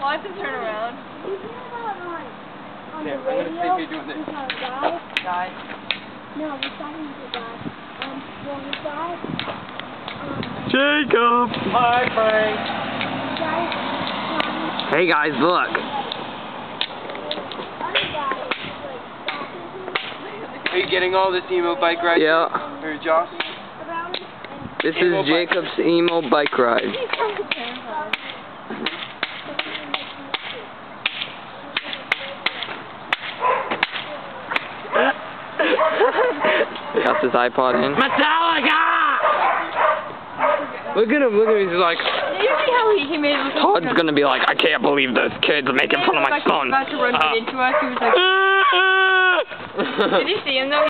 Watch him turn around. On the radio, we saw a guy. No, we saw him as a guy. Well, the guy, Jacob! Hi, Frank. Hey guys, look. Are you getting all this emo bike ride? Yeah. Or Josh? This is Jacob's emo bike ride. Got his iPod in. Metallica! Look at him, he's like... Did you see how he made it look Todd's gonna be like, I can't believe this kid's making fun of my son. He was about to run into us, he was like... Did you see him though?